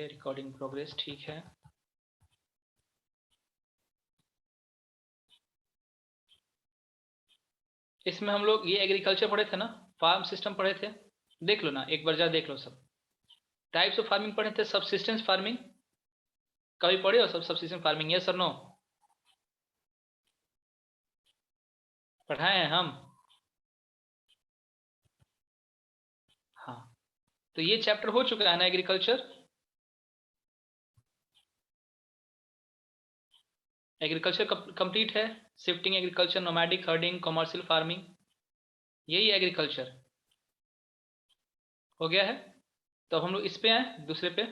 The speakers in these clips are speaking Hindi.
रिकॉर्डिंग प्रोग्रेस, ठीक है। इसमें हम लोग ये एग्रीकल्चर पढ़े थे ना, फार्म सिस्टम पढ़े थे, देख लो ना एक बार जा देख लो सब। टाइप्स ऑफ फार्मिंग पढ़े थे, सबसिस्टेंस फार्मिंग कभी पढ़े हो? सबसिस्टेंस फार्मिंग, यस और नो? पढ़ाए हैं हम। हाँ, तो ये चैप्टर हो चुका है ना एग्रीकल्चर। एग्रीकल्चर कंप्लीट है। Shifting agriculture, nomadic, herding, commercial farming, यही एग्रीकल्चर हो गया है। तो अब हम लोग इस पे आए दूसरे पे।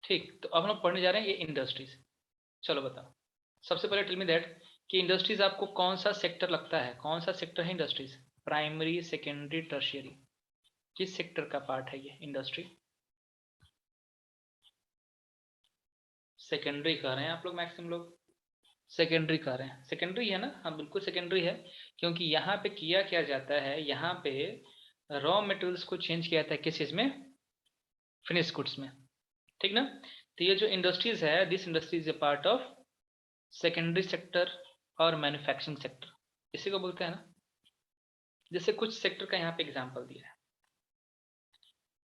ठीक, तो अब हम लोग पढ़ने जा रहे हैं ये इंडस्ट्रीज। चलो बताओ, सबसे पहले टेल मी दैट कि इंडस्ट्रीज आपको कौन सा सेक्टर लगता है, कौन सा सेक्टर है इंडस्ट्रीज? प्राइमरी, सेकेंडरी, टर्शियरी, किस सेक्टर का पार्ट है ये इंडस्ट्री? सेकेंडरी कह रहे हैं आप लोग, मैक्सिमम लोग सेकेंडरी कह रहे हैं। सेकेंडरी है ना? हाँ बिल्कुल सेकेंडरी है, क्योंकि यहाँ पे किया क्या जाता है, यहाँ पे रॉ मटेरियल्स को चेंज किया जाता है किस चीज़ में? फिनिश गुड्स में, ठीक ना? तो ये जो इंडस्ट्रीज है, this industry is a part of secondary sector और मैन्युफैक्चरिंग सेक्टर, इसी को बोलते हैं ना। जैसे कुछ सेक्टर का यहाँ पे एग्जाम्पल दिया है,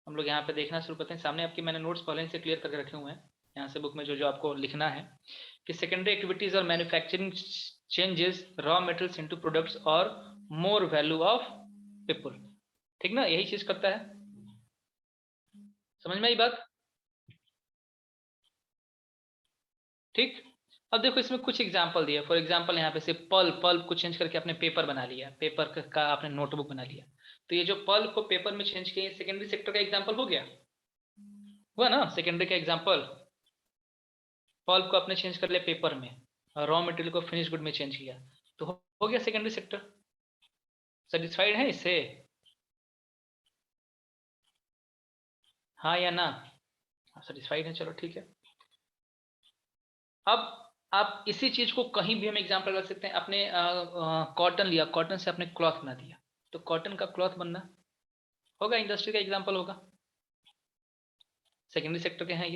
हम लोग यहाँ पे देखना शुरू करते हैं। सामने आपकी मैंने नोट्स पहले से क्लियर करके रखे हुए हैं, यहाँ से बुक में जो जो आपको लिखना है कि सेकेंडरी एक्टिविटीज और manufacturing changes raw materials into products और मोर वैल्यू ऑफ पीपल, ठीक ना? यही चीज करता है, समझ में आई बात? ठीक। अब देखो इसमें कुछ एग्जाम्पल दिया, फॉर एग्जाम्पल यहाँ पे से पल्प, पल्प को चेंज करके आपने पेपर बना लिया, पेपर का आपने नोटबुक बना लिया। तो ये जो पल्प को पेपर में चेंज किया, सेकेंडरी सेक्टर का एग्जाम्पल हो गया, हुआ ना सेकेंडरी का एग्जाम्पल? पल्प को आपने चेंज कर लिया पेपर में, रॉ मटेरियल को फिनिश गुड में चेंज किया, तो हो गया सेकेंडरी सेक्टर। सेटिस्फाइड है इससे? हाँ या ना? सेटिस्फाइड है, चलो ठीक है। अब आप इसी चीज को कहीं भी हम एग्जाम्पल लगा सकते हैं। आपने कॉटन लिया, कॉटन से आपने क्लॉथ बना दिया, तो कॉटन का क्लॉथ बनना होगा, इंडस्ट्री का एग्जाम्पल होगा, सेकेंडरी सेक्टर के हैं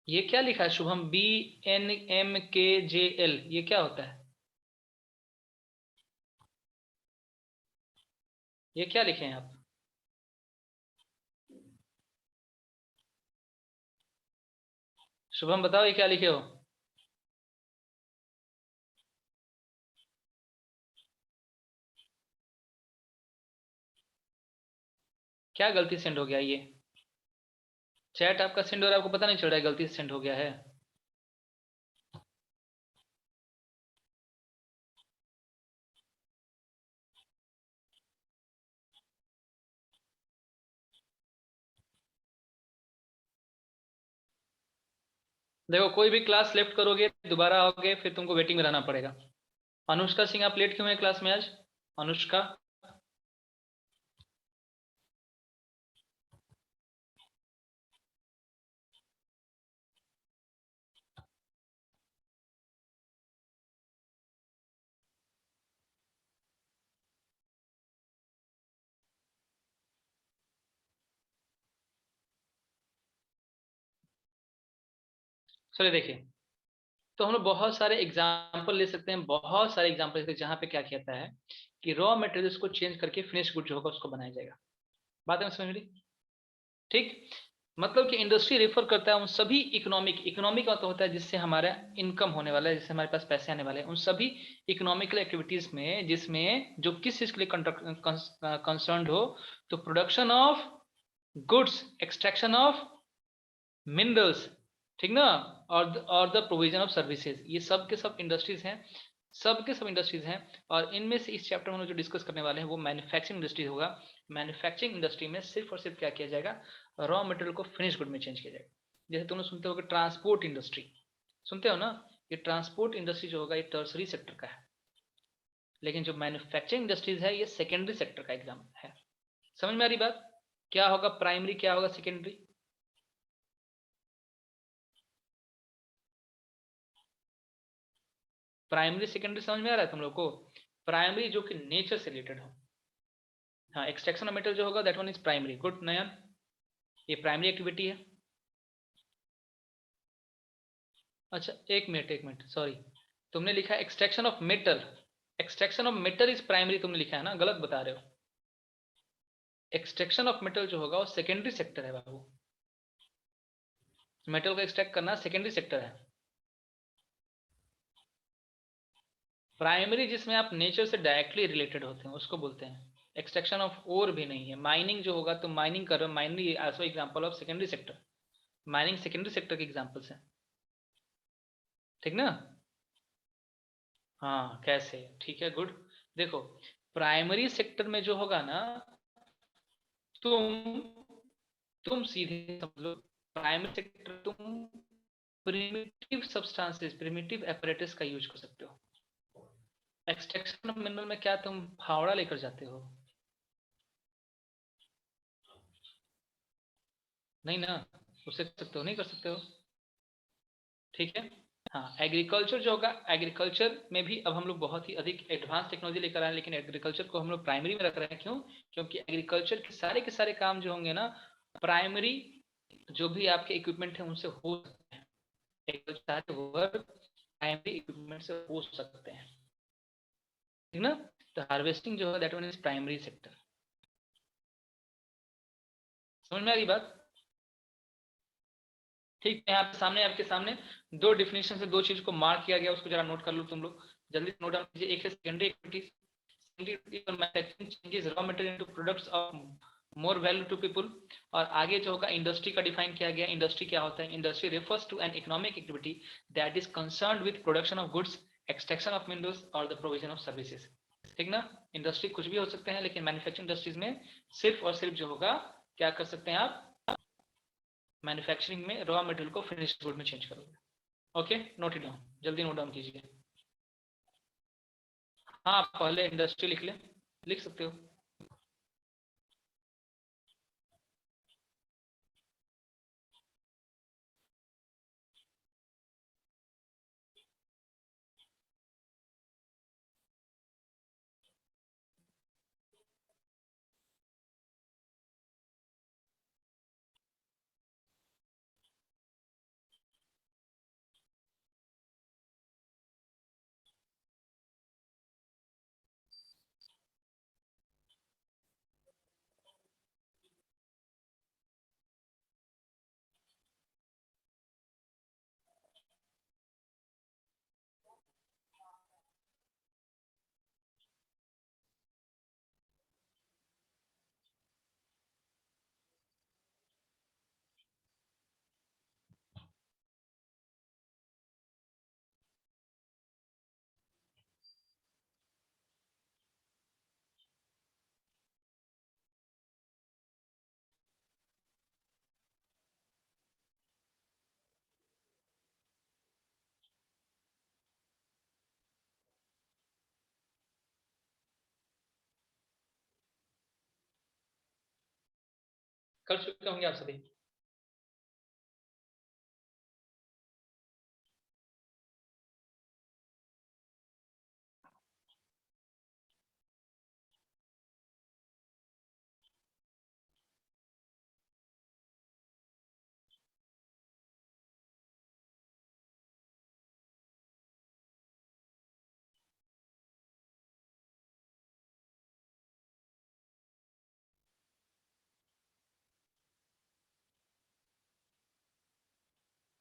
ये क्या लिखा है शुभम? BNMKJL, ये क्या होता है? ये क्या लिखे हैं आप? शुभम बताओ ये क्या लिखे हो? क्या गलती सेंड हो गया ये? चैट आपका सेंड हो रहा है, आपको पता नहीं चल रहा है गलती से सेंड हो गया है? देखो कोई भी क्लास लेफ्ट करोगे दोबारा आओगे फिर तुमको वेटिंग में रहना पड़ेगा। अनुष्का सिंह आप लेट क्यों हैं क्लास में आज? अनुष्का, चलिए देखिए, तो हम लोग बहुत सारे एग्जाम्पल ले सकते हैं, बहुत सारे एग्जाम्पल जहाँ पे क्या कहता है कि रॉ मटेरियल्स को चेंज करके फिनिश गुड जो होगा उसको बनाया जाएगा। बात है समझ मेरी? ठीक, मतलब कि इंडस्ट्री रेफर करता है उन सभी इकोनॉमिक, इकोनॉमिक मतलब होता है जिससे हमारा इनकम होने वाला है, जिससे हमारे पास पैसे आने वाले हैं, उन सभी इकोनॉमिकल एक्टिविटीज में जिसमें जो किस चीज के लिए कंसर्न हो, तो production of goods, extraction of minerals, ठीक ना, और द प्रोविजन ऑफ सर्विसेज, ये सब के सब इंडस्ट्रीज हैं, सब के सब इंडस्ट्रीज हैं। और इनमें से इस चैप्टर में जो डिस्कस करने वाले हैं वो मैन्युफैक्चरिंग इंडस्ट्री होगा। मैन्युफैक्चरिंग इंडस्ट्री में सिर्फ और सिर्फ क्या किया जाएगा, रॉ मटेरियल को फिनिश गुड में चेंज किया जाएगा। जैसे तुम लोग सुनते हो कि ट्रांसपोर्ट इंडस्ट्री, सुनते हो ना? ये ट्रांसपोर्ट इंडस्ट्री जो होगा ये टर्सरी सेक्टर का है, लेकिन जो मैन्युफैक्चरिंग इंडस्ट्रीज है ये सेकेंडरी सेक्टर का एग्जाम है। समझ में आ रही बात? क्या होगा प्राइमरी, क्या होगा सेकेंडरी? प्राइमरी सेकेंडरी समझ में आ रहा है तुम लोग को? प्राइमरी जो कि नेचर से रिलेटेड हो, हाँ, एक्सट्रैक्शन ऑफ मेटल जो होगा that one is primary. Good Nayan, ये प्राइमरी एक्टिविटी है। अच्छा एक मिनट सॉरी, तुमने लिखा extraction of metal. Extraction of metal is primary तुमने लिखा है ना, गलत बता रहे हो। एक्सट्रैक्शन ऑफ मेटल जो होगा वो सेकेंडरी सेक्टर है बाबू। मेटल को एक्सट्रैक्ट करना सेकेंडरी सेक्टर है। प्राइमरी जिसमें आप नेचर से डायरेक्टली रिलेटेड होते हैं उसको बोलते हैं। एक्सट्रैक्शन ऑफ ओर भी नहीं है। माइनिंग जो होगा तुम माइनिंग कर रहे हो, mining also example of secondary sector. Mining secondary sector के एग्जांपल्स हैं, ठीक ना। हाँ कैसे, ठीक है गुड। देखो प्राइमरी सेक्टर में जो होगा ना, तुम तुम सीधे समझ लो, प्राइमरी सेक्टर तुम प्रिमिटिव सब्सटेंसेस, प्रिमिटिव एपरेटस का यूज कर सकते हो। एक्सट्रैक्शन ऑफ मिनरल में क्या तुम फावड़ा लेकर जाते हो? नहीं ना, उससे कर सकते हो, नहीं कर सकते हो, ठीक है। हाँ एग्रीकल्चर जो होगा, एग्रीकल्चर में भी अब हम लोग बहुत ही अधिक एडवांस टेक्नोलॉजी लेकर आए हैं, लेकिन एग्रीकल्चर को हम लोग प्राइमरी में रख रहे हैं। क्यों? क्योंकि एग्रीकल्चर के सारे काम जो होंगे ना, प्राइमरी जो भी आपके इक्विपमेंट हैं उनसे हो सकते हैं। एग्रीकल्चर सारे वर्क प्राइमरी इक्विपमेंट से हो सकते हैं, ठीक ना। तो हार्वेस्टिंग जो है that one is primary sector. समझ में आ गई बात? ठीक है, यहाँ सामने आपके सामने दो डिफिनेशन से दो चीज को मार्क किया गया, उसको जरा नोट कर लो तुम लोग, जल्दी नोट डाउन कीजिए। एक है secondary activities, manufacturing changes raw material into products of more value to people. और आगे जो होगा इंडस्ट्री का डिफाइन किया गया। इंडस्ट्री क्या होता है? Industry refers to an economic activity that is concerned with production of goods, extraction of minerals और द प्रोविजन ऑफ सर्विसेज, ठीक ना। इंडस्ट्री कुछ भी हो सकते हैं, लेकिन मैन्युफैक्चरिंग इंडस्ट्रीज में सिर्फ और सिर्फ जो होगा, क्या कर सकते हैं आप, मैन्युफैक्चरिंग में रॉ मटेरियल को फिनिश गुड में चेंज करोगे। ओके, नोट इट डाउन, जल्दी नोट डाउन कीजिए। हाँ पहले इंडस्ट्री लिख ले, लिख सकते हो। कर चुके होंगे आप सभी।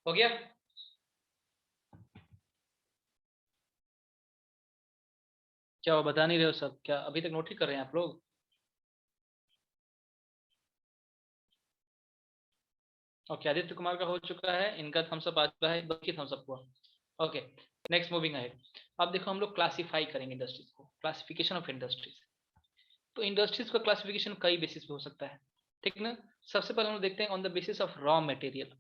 हो गया? क्या वो बता नहीं रहे हो सब? क्या अभी तक नोट ही कर रहे हैं आप लोग? ओके, आदित्य कुमार का हो चुका है, इनका थम्स अप आ चुका है, बाकी थम्स अप हुआ। Okay, next moving ahead. अब देखो हम लोग क्लासिफाई करेंगे इंडस्ट्रीज को, क्लासिफिकेशन ऑफ इंडस्ट्रीज। तो इंडस्ट्रीज का क्लासिफिकेशन कई बेसिस पे हो सकता है, ठीक ना। सबसे पहले हम लोग देखते हैं on the basis of raw material.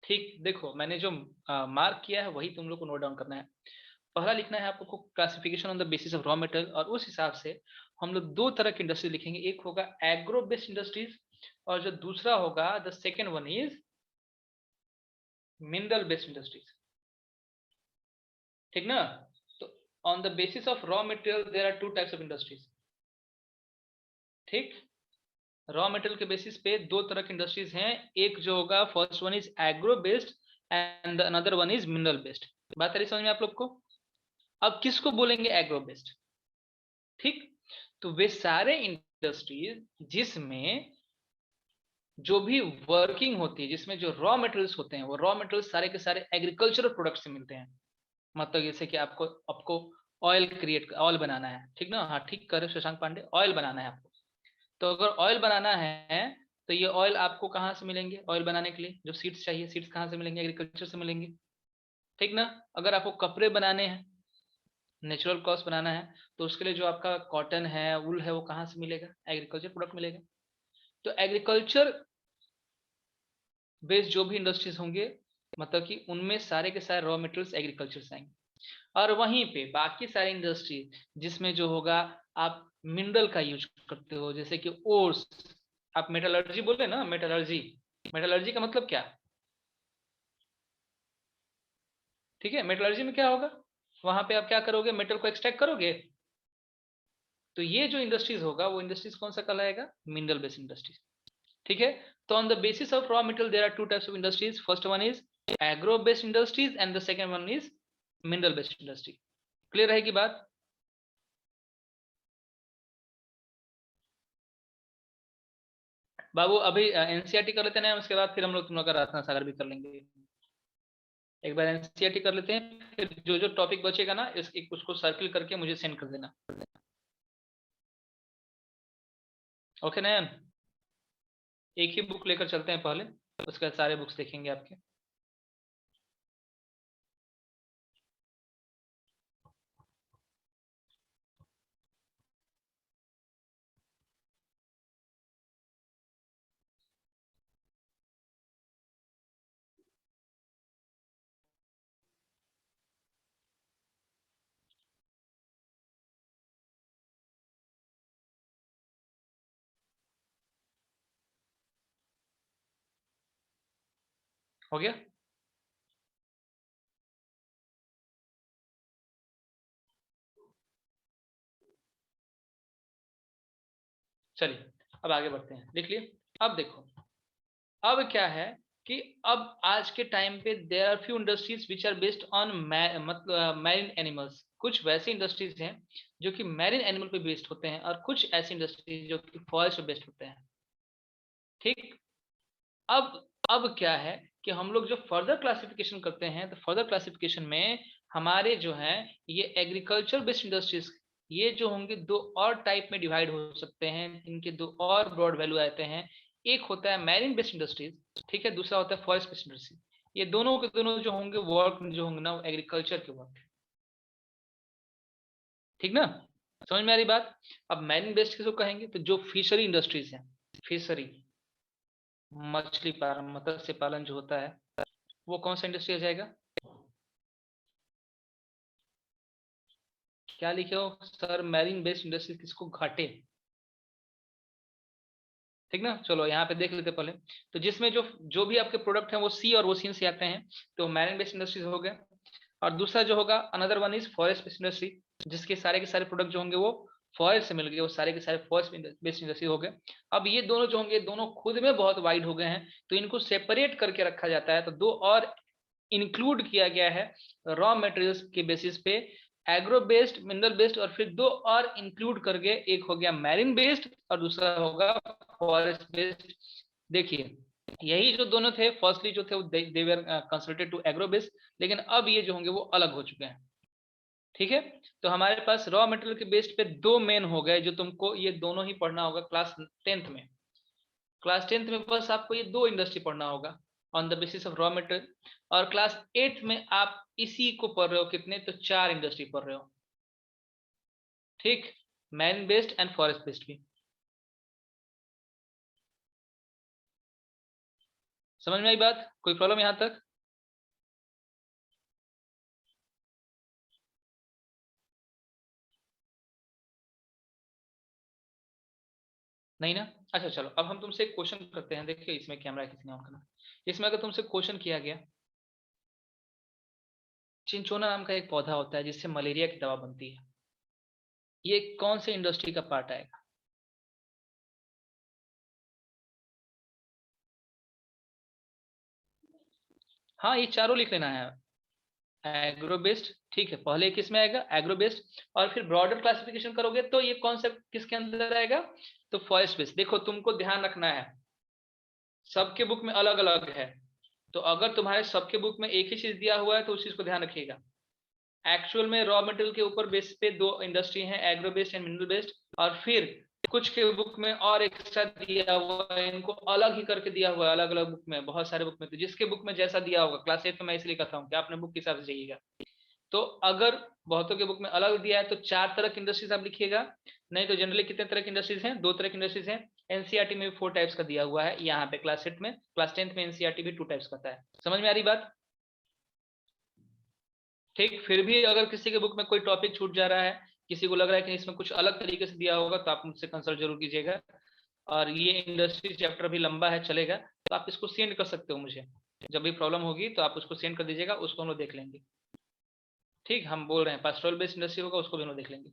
ठीक, देखो मैंने जो मार्क किया है वही तुम लोग को नोट डाउन करना है। पहला लिखना है आपको classification on the basis of raw material, और उस हिसाब से हम लोग दो तरह की इंडस्ट्री लिखेंगे। एक होगा एग्रो बेस्ड इंडस्ट्रीज, और जो दूसरा होगा the second one is mineral based industries, ठीक ना। तो on the basis of raw material there are two types of industries. ठीक, रॉ मटेरियल के बेसिस पे दो तरह की इंडस्ट्रीज हैं, एक जो होगा first one is agro based and another one is mineral based. बात आ रही समझ में आप लोग को? अब किसको बोलेंगे एग्रो बेस्ड? ठीक, तो वे सारे इंडस्ट्रीज जिसमें जो भी वर्किंग होती है, जिसमें जो रॉ मटेरियल्स होते हैं, वो रॉ मटेरियल्स सारे के सारे एग्रीकल्चरल प्रोडक्ट से मिलते हैं। मतलब जैसे कि आपको आपको ऑयल बनाना है, ठीक ना? हाँ ठीक कर रहे शशांक पांडे, ऑयल बनाना है आपको। तो अगर ऑयल बनाना है तो ये ऑयल आपको कहाँ से मिलेंगे? ऑयल बनाने के लिए जो सीड्स चाहिए, सीड्स कहाँ से मिलेंगे? एग्रीकल्चर से मिलेंगे, ठीक ना? अगर आपको कपड़े बनाने हैं, नेचुरल क्लॉथ्स बनाना है, तो उसके लिए जो आपका कॉटन है, वुल है, वो कहाँ से मिलेगा? एग्रीकल्चर प्रोडक्ट मिलेगा। तो एग्रीकल्चर बेस्ड जो भी इंडस्ट्रीज होंगे, मतलब कि उनमें सारे के सारे रॉ मटेरियल्स एग्रीकल्चर से आएंगे। और वहीं पे बाकी सारी इंडस्ट्री जिसमें जो होगा आप मिनरल का यूज करते हो, जैसे कि ओर्स, आप मेटलर्जी बोल रहे हैं ना, मेटलर्जी, मेटलर्जी का मतलब क्या? ठीक है, मेटलर्जी में क्या होगा? वहां पे आप क्या करोगे? मेटल को एक्सट्रैक्ट करोगे। तो ये जो इंडस्ट्रीज होगा वो इंडस्ट्रीज कौन सा कहलाएगा? Mineral based industries. ठीक है, तो on the basis of raw material there are two types of industries, first one is agro based industries and the second one is mineral based industry. Clear रहेगी बात? बाबू अभी एनसीईआरटी कर लेते हैं, उसके बाद फिर हम लोग तुम लोग का रत्ना सागर भी कर लेंगे। एक बार एनसीईआरटी कर लेते हैं, फिर जो जो टॉपिक बचेगा ना उसको सर्किल करके मुझे सेंड कर देना। ओके नयन, एक ही बुक लेकर चलते हैं पहले, उसके बाद सारे बुक्स देखेंगे आपके। हो गया? चलिए अब आगे बढ़ते हैं, देख लिए। अब देखो, अब क्या है कि अब आज के टाइम पे there are few industries which are based on मतलब मैरिन एनिमल्स। कुछ वैसे इंडस्ट्रीज हैं जो कि मैरिन एनिमल पे बेस्ड होते हैं, और कुछ ऐसी इंडस्ट्रीज जो कि फॉरेस्ट पे बेस्ड होते हैं। ठीक, अब क्या है कि हम लोग जो फर्दर क्लासिफिकेशन करते हैं, तो फर्दर क्लासिफिकेशन में हमारे जो है ये एग्रीकल्चर बेस्ड इंडस्ट्रीज, ये जो होंगे दो और टाइप में डिवाइड हो सकते हैं, इनके दो और ब्रॉड वैल्यू आते हैं। एक होता है मैरिन बेस्ड इंडस्ट्रीज, ठीक है, दूसरा होता है फॉरेस्ट बेस्ड इंडस्ट्रीज। ये दोनों के दोनों जो होंगे वर्क जो होंगे ना, एग्रीकल्चर के वर्क, ठीक ना? समझ में आ रही बात? अब मैरिन बेस्ड किसको कहेंगे? तो जो फिशरी इंडस्ट्रीज है, फिशरी, मछली पालन, मत्स्य पालन जो होता है, वो कौन सा इंडस्ट्री आ जाएगा? क्या लिखे हो सर? मैरीन बेस्ड इंडस्ट्री किसको घाटे? ठीक ना, चलो यहाँ पे देख लेते पहले। तो जिसमें जो जो भी आपके प्रोडक्ट हैं वो सी और ओशियन से आते हैं, तो मैरीन बेस्ड इंडस्ट्रीज हो गए। और दूसरा जो होगा another one is forest based industry, जिसके सारे के सारे प्रोडक्ट जो होंगे वो फॉरेस्ट से मिल गए, वो सारे के सारे फॉरेस्ट बेस्ड इंडस्ट्री हो गए। अब ये दोनों जो होंगे दोनों खुद में बहुत वाइड हो गए हैं, तो इनको सेपरेट करके रखा जाता है। तो दो और इंक्लूड किया गया है रॉ मटेरियल्स के बेसिस पे, एग्रो बेस्ड, मिनरल बेस्ड, और फिर दो और इंक्लूड करके, एक हो गया मैरिन बेस्ड और दूसरा होगा फॉरेस्ट बेस्ड। देखिए, यही जो दोनों थे फर्स्टली जो थे वो दे वर कंसल्टेड टू एग्रो बेस्ड, लेकिन अब ये जो होंगे वो अलग हो चुके हैं। ठीक है, तो हमारे पास रॉ मटेरियल के बेस्ड पे दो मेन हो गए, जो तुमको ये दोनों ही पढ़ना होगा क्लास 10th में। क्लास 10th में बस आपको ये दो इंडस्ट्री पढ़ना होगा on the basis of raw material. और क्लास 8th में आप इसी को पढ़ रहे हो, कितने? तो चार इंडस्ट्री पढ़ रहे हो। ठीक, man based and forest based भी। समझ में आई बात? कोई प्रॉब्लम यहां तक? नहीं ना? अच्छा चलो, अब हम तुमसे एक क्वेश्चन करते हैं। देखिए इसमें कैमरा किसने ऑन करना। इसमें अगर तुमसे क्वेश्चन किया गया, चिंचोना नाम का एक पौधा होता है जिससे मलेरिया की दवा बनती है, ये कौन से इंडस्ट्री का पार्ट आएगा? हाँ ये चारों लिख लेना है। एग्रो बेस्ड, ठीक है, पहले किस में आएगा, एग्रो बेस्ड, और फिर ब्रॉडर क्लासिफिकेशन करोगे तो ये कॉन्सेप्ट किसके अंदर आएगा, तो फॉरेस्ट बेस्ड। देखो तुमको ध्यान रखना है, सबके बुक में अलग अलग है, तो अगर तुम्हारे सबके बुक में एक ही चीज दिया हुआ है तो उस चीज को ध्यान रखिएगा। एक्चुअल में रॉ मटेरियल के ऊपर बेस पे दो इंडस्ट्री हैं, agro based and mineral based, और फिर कुछ के बुक में और एक्स्ट्रा दिया हुआ है, इनको अलग ही करके दिया हुआ है, अलग अलग बुक में, बहुत सारे बुक में, तो जिसके बुक में जैसा दिया होगा, क्लास 8 में मैं इसलिए कहता हूँ कि आपने बुक के हिसाब से जाइएगा। तो अगर बहुतों के बुक में अलग दिया है तो 4 तरह की इंडस्ट्रीज आप लिखिएगा, नहीं तो जनरली कितने तरह की इंडस्ट्रीज हैं, 2 तरह की इंडस्ट्रीज हैं। एनसीईआरटी में भी 4 टाइप्स का दिया हुआ है, यहाँ पे क्लास 8 में, क्लास 10th में एनसीईआरटी भी 2 टाइप्स का है। समझ में आ रही बात? ठीक, फिर भी अगर किसी के बुक में कोई टॉपिक छूट जा रहा है, किसी को लग रहा है कि इसमें कुछ अलग तरीके से दिया होगा, तो आप मुझसे कंसल्ट जरूर कीजिएगा। और ये इंडस्ट्री चैप्टर भी लंबा है, चलेगा, तो आप इसको सेंड कर सकते हो मुझे, जब भी प्रॉब्लम होगी तो आप उसको सेंड कर दीजिएगा, उसको हम लोग देख लेंगे। ठीक, हम बोल रहे हैं पास्टोरल बेस्ड इंडस्ट्री होगा, उसको भी हम लोग देख लेंगे।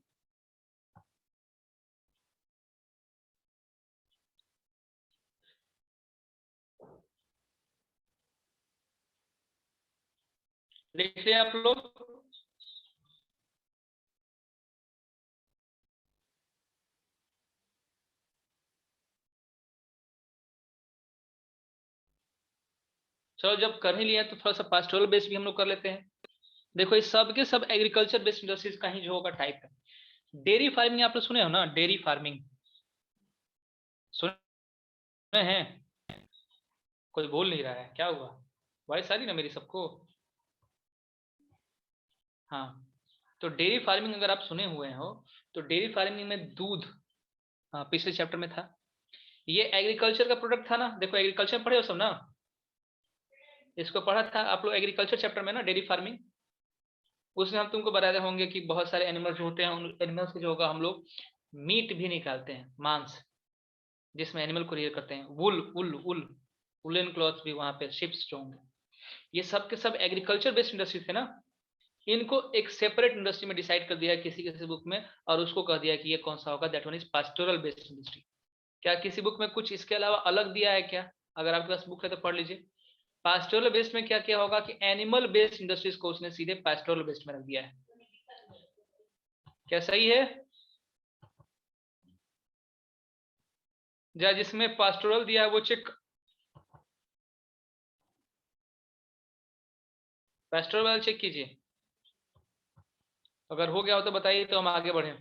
देख लिया आप लोग? चलो जब कर ही लिया तो थोड़ा सा पास्टोरल बेस्ड भी हम लोग कर लेते हैं। देखो ये सब के सब एग्रीकल्चर बेस्ड इंडस्ट्रीज का ही जो होगा टाइप है। डेयरी फार्मिंग आप लोग सुने हो ना, डेयरी फार्मिंग सुने हैं? कोई बोल नहीं रहा है, क्या हुआ? वॉइस आ रही ना मेरी सबको? हाँ, तो डेयरी फार्मिंग अगर आप सुने हुए हो, तो डेयरी फार्मिंग में दूध, हाँ पिछले चैप्टर में था, ये एग्रीकल्चर का प्रोडक्ट था ना। देखो एग्रीकल्चर पढ़े हो सब ना, इसको पढ़ा था आप लोग एग्रीकल्चर चैप्टर में ना, डेयरी फार्मिंग। उसमें हम तुमको बताते होंगे कि बहुत सारे एनिमल्स होते हैं, उन एनिमल्स के जो होगा हम लोग मीट भी निकालते हैं, मांस, जिसमें एनिमल को रियर करते हैं, वुल वुल वुल वुलन क्लॉथ भी वहां पे, शिप्स जो होंगे, ये सब के सब एग्रीकल्चर बेस्ड इंडस्ट्री थे ना। इनको एक सेपरेट इंडस्ट्री में डिसाइड कर दिया है किसी किसी बुक में, और उसको कह दिया कि ये कौन सा होगा, that one is pastoral based industry. क्या किसी बुक में कुछ इसके अलावा अलग दिया है क्या? अगर आपके पास बुक है तो पढ़ लीजिए। पास्टोरल बेस्ड में क्या क्या होगा कि एनिमल बेस्ड इंडस्ट्रीज को उसने सीधे पास्टोरल बेस्ड में रख दिया है। क्या सही है? या जिसमें पास्टोरल दिया है वो चेक, पास्टोरल वाला चेक कीजिए, अगर हो गया हो तो बताइए, तो हम आगे बढ़े।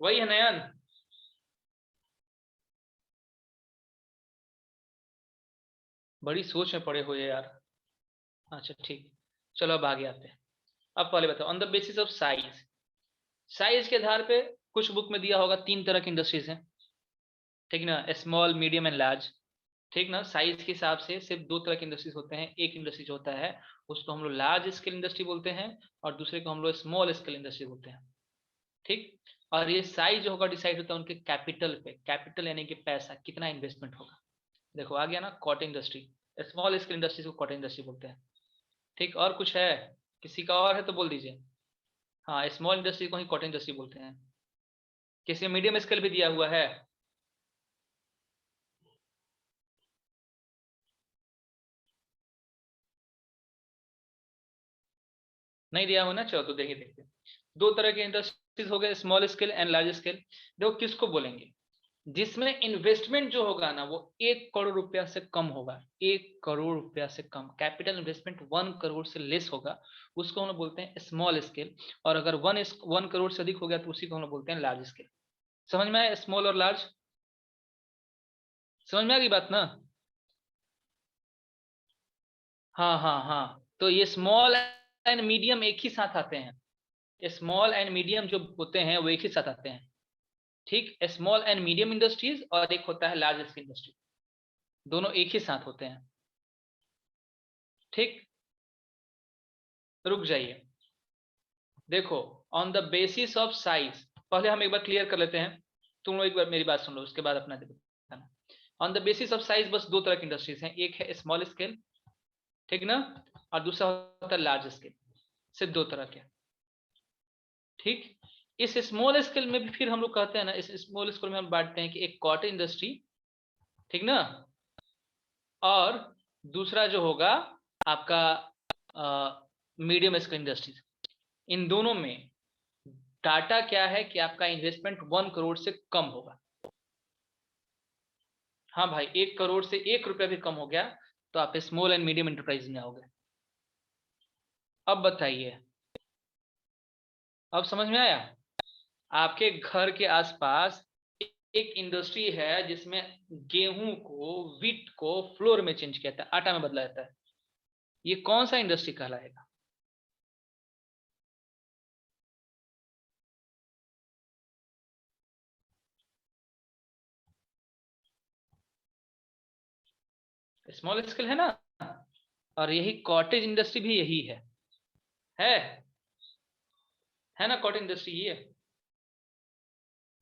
वही है नयन? बड़ी सोच में पड़े हुए यार। अच्छा ठीक, चलो अब आगे आते हैं। अब पहले बताओ, on the basis of size, size के आधार पे कुछ बुक में दिया होगा 3 तरह की इंडस्ट्रीज हैं, ठीक ना, स्मॉल मीडियम एंड लार्ज। ठीक ना, साइज के हिसाब से सिर्फ 2 तरह के इंडस्ट्रीज होते हैं, एक इंडस्ट्री जो होता है उसको हम लोग लार्ज स्केल इंडस्ट्री बोलते हैं, और दूसरे को हम लोग स्मॉल स्केल इंडस्ट्री बोलते हैं। ठीक, और ये साइज जो होगा डिसाइड होता है उनके कैपिटल पे, कैपिटल यानी कि पैसा, कितना इन्वेस्टमेंट होगा। देखो आ गया ना, cotton industry, small scale industries को कॉटन इंडस्ट्री बोलते हैं। ठीक, और कुछ है, किसी का और है तो बोल दीजिए। हाँ, स्मॉल इंडस्ट्री को ही कॉटन इंडस्ट्री बोलते हैं। किसी में मीडियम स्केल भी दिया हुआ है? नहीं दिया हो ना, चलो तो देखिए, देखते हैं। 2 तरह के इंडस्ट्रीज हो गए, small scale and large scale. देखो किसको बोलेंगे, जिसमें इन्वेस्टमेंट जो होगा ना वो 1 करोड़ रुपया से कम होगा, 1 करोड़ रुपया से कम, कैपिटल इन्वेस्टमेंट 1 करोड़ से लेस होगा, उसको हम लोग बोलते हैं स्मॉल स्केल। और अगर 1 करोड़ से अधिक हो गया तो उसी को हम लोग बोलते हैं लार्ज स्केल। समझ में आया स्मॉल और लार्ज? समझ में आ गई बात ना? हाँ हाँ हाँ, तो ये स्मॉल एंड मीडियम एक ही साथ आते हैं, स्मॉल एंड मीडियम जो होते हैं वो एक ही साथ आते हैं। ठीक, स्मॉल एंड मीडियम इंडस्ट्रीज और एक होता है लार्ज स्केल इंडस्ट्री, दोनों एक ही साथ होते हैं। ठीक, रुक जाइए, देखो, on the basis of size, पहले हम एक बार क्लियर कर लेते हैं, तुम लोग एक बार मेरी बात सुन लो, उसके बाद अपना देखो। On the basis of size बस 2 तरह की इंडस्ट्रीज हैं, एक है स्मॉल स्केल, ठीक ना, और दूसरा होता है लार्ज स्केल, सिर्फ 2 तरह के। ठीक, इस स्मॉल स्केल में भी फिर हम लोग कहते हैं ना, इस स्मॉल स्केल में हम बांटते हैं कि एक कॉटेज इंडस्ट्री, ठीक ना, और दूसरा जो होगा आपका मीडियम स्केल इंडस्ट्रीज। इन दोनों में डाटा क्या है कि आपका इन्वेस्टमेंट 1 करोड़ से कम होगा। हाँ भाई, 1 करोड़ से 1 रुपया भी कम हो गया तो आप स्मॉल एंड मीडियम एंटरप्राइज में आओगे। अब बताइए, अब समझ में आया? आपके घर के आसपास एक इंडस्ट्री है जिसमें गेहूं को, व्हीट को फ्लोर में चेंज किया जाता है, आटा में बदला जाता है, ये कौन सा इंडस्ट्री कहलाएगा? स्मॉल स्केल है ना, और यही कॉटेज इंडस्ट्री भी यही है है ना, कॉटेज इंडस्ट्री ये है।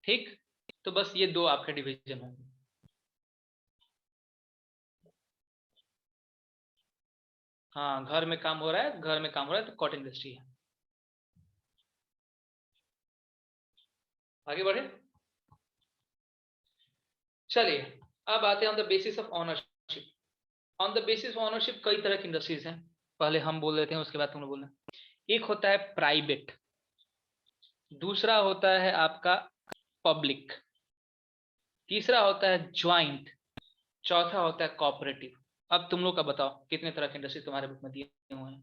ठीक, तो बस ये दो आपके डिवीजन होंगे। हाँ, घर में काम हो रहा है, घर में काम हो रहा है तो कॉटेज इंडस्ट्री है। आगे बढ़े, चलिए अब आते हैं on the basis of ownership. On the basis of ownership कई तरह की इंडस्ट्रीज हैं, पहले हम बोल देते हैं उसके बाद तुम लोग बोलना। एक होता है प्राइवेट, दूसरा होता है आपका पब्लिक, तीसरा होता है ज्वाइंट, चौथा होता है कॉपरेटिव। अब तुम लोग का बताओ कितने तरह की इंडस्ट्री तुम्हारे बुक में दिए हुए हैं?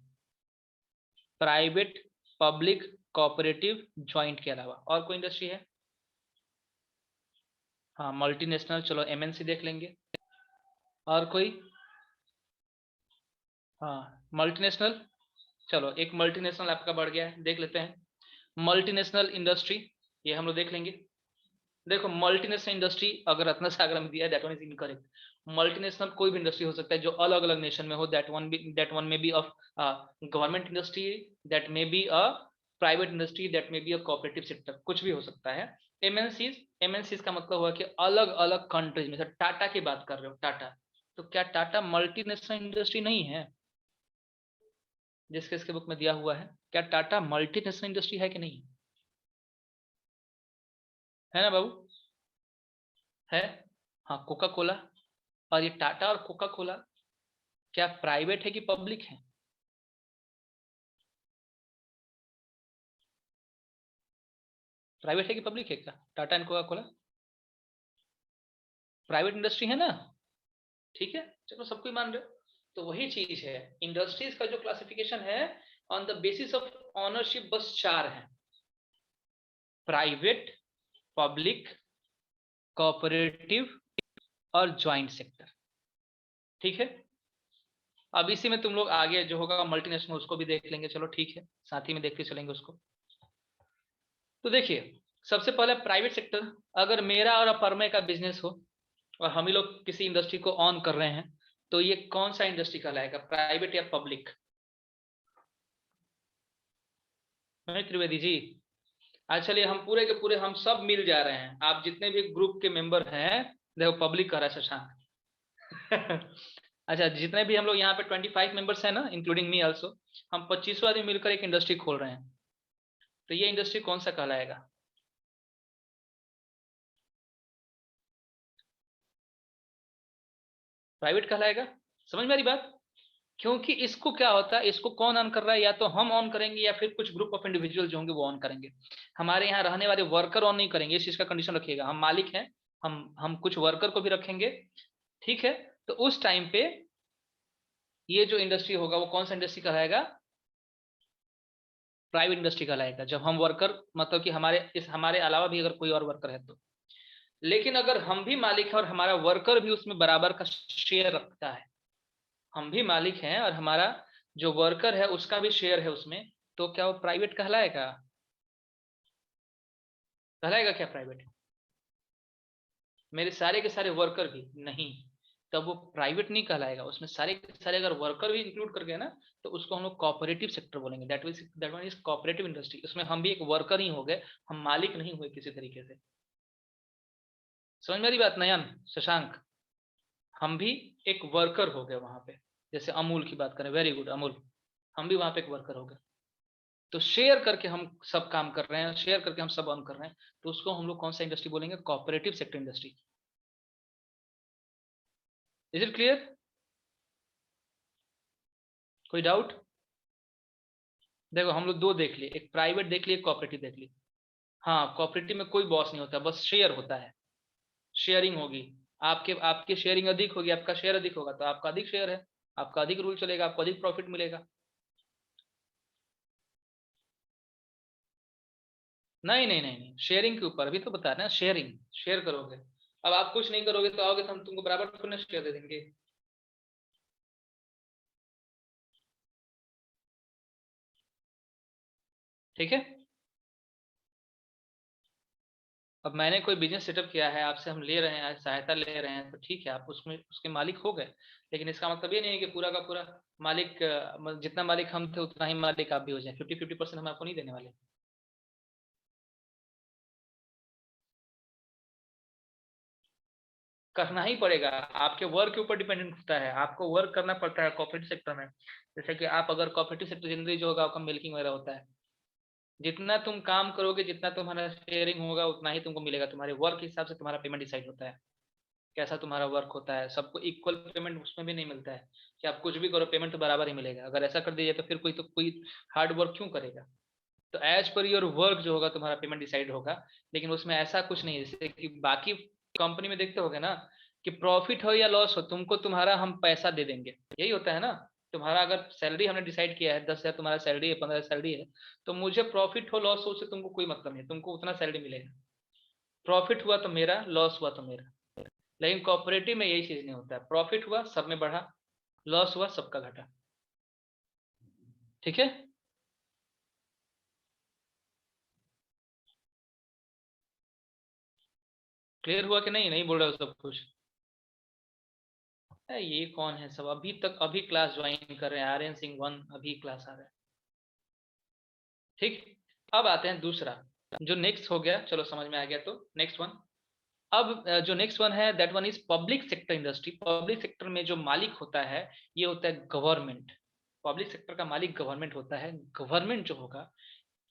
प्राइवेट, पब्लिक, कॉपरेटिव, ज्वाइंट के अलावा और कोई इंडस्ट्री है? हाँ, मल्टीनेशनल, चलो एमएनसी देख लेंगे। और कोई? हाँ मल्टीनेशनल, चलो एक मल्टीनेशनल आपका बढ़ गया है, देख लेते हैं। मल्टीनेशनल इंडस्ट्री, ये हम लोग देख लेंगे। देखो मल्टीनेशनल इंडस्ट्री अगर रत्न सागर में दिया है that one is incorrect. Multinational कोई भी इंडस्ट्री हो सकता है जो अलग अलग नेशन में हो, that one may be of government industry, that may be a private industry, that may be a cooperative sector, कुछ भी हो सकता है। एमएनसीज का मतलब हुआ कि अलग अलग कंट्रीज में, टाटा की बात कर रहे हो, टाटा, तो क्या टाटा मल्टीनेशनल इंडस्ट्री नहीं है? जिसके इसके बुक में दिया हुआ है, क्या टाटा मल्टीनेशनल इंडस्ट्री है कि नहीं? है ना बाबू, है। हाँ, कोका कोला, और ये टाटा और कोका कोला क्या प्राइवेट है कि पब्लिक है? प्राइवेट है कि पब्लिक है? क्या Tata and Coca Cola private industry है ना? ठीक है, चलो सबको ही मान रहे हो। तो वही चीज है, इंडस्ट्रीज का जो क्लासिफिकेशन है on the basis of ownership बस चार है: प्राइवेट, पब्लिक, कोऑपरेटिव और ज्वाइंट सेक्टर। ठीक है, अब इसी में तुम लोग आगे जो होगा मल्टीनेशनल उसको भी देख लेंगे, चलो ठीक है, साथ ही में देखते चलेंगे उसको। तो देखिए, सबसे पहले प्राइवेट सेक्टर, अगर मेरा और अपर्मय का बिजनेस हो और हम ही लोग किसी इंडस्ट्री को ऑन कर रहे हैं, तो ये कौन सा इंडस्ट्री कहलाएगा, प्राइवेट या पब्लिक? नहीं त्रिवेदी जी, आज चलिए हम पूरे के पूरे हम सब मिल जा रहे हैं, आप जितने भी ग्रुप के मेंबर हैं, देखो पब्लिक कह रहा है शशांक। अच्छा, जितने भी हम लोग यहाँ पे 25 मेंबर्स हैं ना, इंक्लूडिंग मी आल्सो, हम 25 आदमी मिलकर एक इंडस्ट्री खोल रहे हैं, तो ये इंडस्ट्री कौन सा कहलाएगा? प्राइवेट कहलाएगा। समझ मेरी बात? क्योंकि इसको क्या होता है, इसको कौन ऑन कर रहा है, या तो हम ऑन करेंगे या फिर कुछ ग्रुप ऑफ इंडिविजुअल जो होंगे वो ऑन करेंगे। हमारे यहाँ रहने वाले वर्कर ऑन नहीं करेंगे, इस चीज का कंडीशन रखिएगा, हम मालिक हैं, हम कुछ वर्कर को भी रखेंगे। ठीक है, तो उस टाइम पे ये जो इंडस्ट्री होगा वो कौन सा इंडस्ट्री कहलाएगा? प्राइवेट इंडस्ट्री कहलाएगा, जब हम वर्कर, मतलब कि हमारे अलावा भी अगर कोई और वर्कर है तो। लेकिन अगर हम भी मालिक है और हमारा वर्कर भी उसमें बराबर का शेयर रखता है, हम भी मालिक हैं और हमारा जो वर्कर है उसका भी शेयर है उसमें, तो क्या वो प्राइवेट कहलाएगा? कहलाएगा क्या प्राइवेट? मेरे सारे के सारे वर्कर भी नहीं, तब वो प्राइवेट नहीं कहलाएगा। उसमें सारे के सारे अगर वर्कर भी इंक्लूड कर गए ना, तो उसको हम लोग कोऑपरेटिव सेक्टर बोलेंगे, that one is cooperative industry. उसमें हम भी एक वर्कर ही हो गए, हम मालिक नहीं हुए किसी तरीके से। समझ मेरी बात नयन, शशांक? हम भी एक वर्कर हो गए वहां पे, जैसे अमूल की बात करें, वेरी गुड अमूल, हम भी वहां पे एक वर्कर हो गए। तो शेयर करके हम सब काम कर रहे हैं, शेयर करके हम सब अर्न कर रहे हैं, तो उसको हम लोग कौन सा इंडस्ट्री बोलेंगे? Cooperative sector industry. Is it clear? कोई डाउट? देखो हम लोग दो देख लिए, एक प्राइवेट देख लिए, एक कोऑपरेटिव देख लिए। हाँ, कोऑपरेटिव में कोई बॉस नहीं होता, बस शेयर होता है, शेयरिंग होगी। आपके आपकी शेयरिंग अधिक होगी, आपका शेयर अधिक होगा तो आपका अधिक शेयर है, आपका अधिक रूल चलेगा, आपको अधिक प्रॉफिट मिलेगा। नहीं नहीं नहीं नहीं, शेयरिंग के ऊपर अभी तो बता रहे हैं, शेयरिंग, शेयर करोगे। अब आप कुछ नहीं करोगे तो आओगे तो हम तुमको बराबर थोड़ी ना शेयर दे देंगे। ठीक है। अब मैंने कोई बिजनेस सेटअप किया है, आपसे हम ले रहे हैं, सहायता ले रहे हैं, तो ठीक है, आप उसमें उसके मालिक हो गए। लेकिन इसका मतलब ये नहीं है कि पूरा का पूरा मालिक, जितना मालिक हम थे उतना ही मालिक आप भी हो जाए। 50-50% हम आपको नहीं देने वाले। करना ही पड़ेगा, आपके वर्क के ऊपर डिपेंडेंट होता है, आपको वर्क करना पड़ता है कॉर्पोरेट सेक्टर में। जैसे कि आप अगर कॉर्पोरेटिव सेक्टर जनरली जो होगा आपका मिल्किंग वगैरह होता है, जितना तुम काम करोगे, जितना तुम्हारा शेयरिंग होगा, उतना ही तुमको मिलेगा। तुम्हारे वर्क के हिसाब से तुम्हारा पेमेंट डिसाइड होता है, कैसा तुम्हारा वर्क होता है। सबको इक्वल पेमेंट उसमें भी नहीं मिलता है कि आप कुछ भी करो पेमेंट तो बराबर ही मिलेगा। अगर ऐसा कर दीजिए तो फिर कोई हार्ड वर्क क्यों करेगा? तो एज पर योर वर्क जो होगा तुम्हारा पेमेंट डिसाइड होगा। लेकिन उसमें ऐसा कुछ नहीं है, जैसे कि बाकी कंपनी में देखते होगे ना, कि प्रॉफिट हो या लॉस हो, तुमको तुम्हारा हम पैसा दे देंगे, यही होता है ना। तुम्हारा अगर सैलरी हमने डिसाइड किया है, 10,000 तुम्हारा सैलरी है, 15,000 सैलरी है, तो मुझे प्रॉफिट हो लॉस हो उससे तुमको कोई मतलब नहीं, तुमको उतना सैलरी मिलेगा। प्रॉफिट हुआ तो मेरा, लॉस हुआ तो मेरा। लेकिन कोऑपरेटिव में यही चीज नहीं होता है, प्रॉफिट हुआ सब में बढ़ा, लॉस हुआ सबका घटा। ठीक है। क्लियर हुआ कि नहीं? नहीं बोल रहे हो सब कुछ? ये कौन है सब अभी तक, अभी क्लास ज्वाइन कर रहे हैं, आर्यन सिंह 1 अभी क्लास आ रहा है। ठीक। अब आते हैं दूसरा, जो नेक्स्ट हो गया, चलो समझ में आ गया, तो नेक्स्ट वन। अब जो नेक्स्ट वन है, that one is public sector industry. Public sector में जो मालिक होता है, ये होता है गवर्नमेंट। पब्लिक सेक्टर का मालिक गवर्नमेंट होता है। गवर्नमेंट जो होगा,